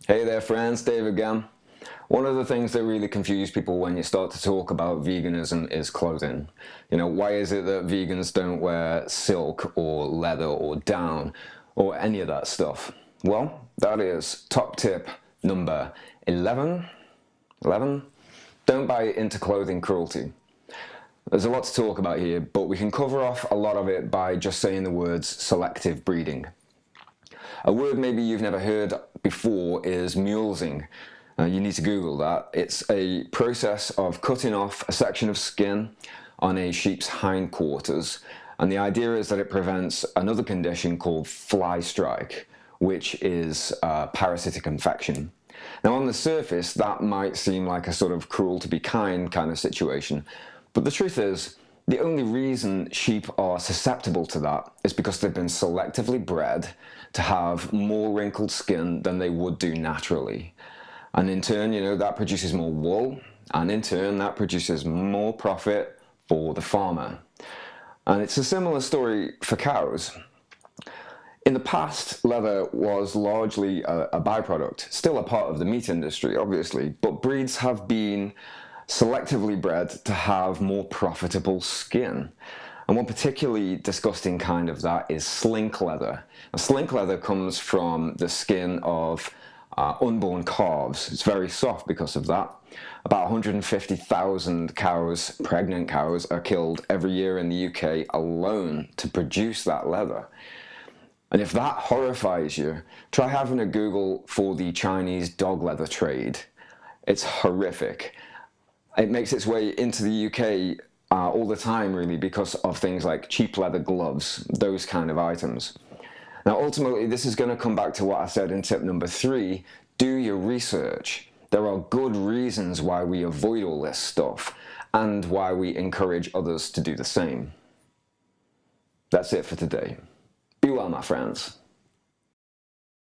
Hey there friends, Dave again. One of the things that really confuse people when you start to talk about veganism is clothing. Why is it that vegans don't wear silk or leather or down or any of that stuff? Well, that is top tip number 11. 11? Don't buy into clothing cruelty. There's a lot to talk about here, but we can cover off a lot of it by just saying the words selective breeding. A word maybe you've never heard before is mulesing. You need to Google that. It's a process of cutting off a section of skin on a sheep's hindquarters, and the idea is that it prevents another condition called fly strike, which is parasitic infection. Now on the surface that might seem like a sort of cruel to be kind kind of situation, but the truth is the only reason sheep are susceptible to that is because they've been selectively bred to have more wrinkled skin than they would do naturally. And in turn, that produces more wool, and in turn, that produces more profit for the farmer. And it's a similar story for cows. In the past, leather was largely a byproduct, still a part of the meat industry, obviously, but breeds have been selectively bred to have more profitable skin. And one particularly disgusting kind of that is slink leather. Now, slink leather comes from the skin of unborn calves. It's very soft because of that. About 150,000 cows, pregnant cows, are killed every year in the UK alone to produce that leather. And if that horrifies you, try having a Google for the Chinese dog leather trade. It's horrific. It makes its way into the UK all the time, really, because of things like cheap leather gloves, those kind of items. Now, ultimately, this is going to come back to what I said in tip number 3, do your research. There are good reasons why we avoid all this stuff and why we encourage others to do the same. That's it for today. Be well, my friends.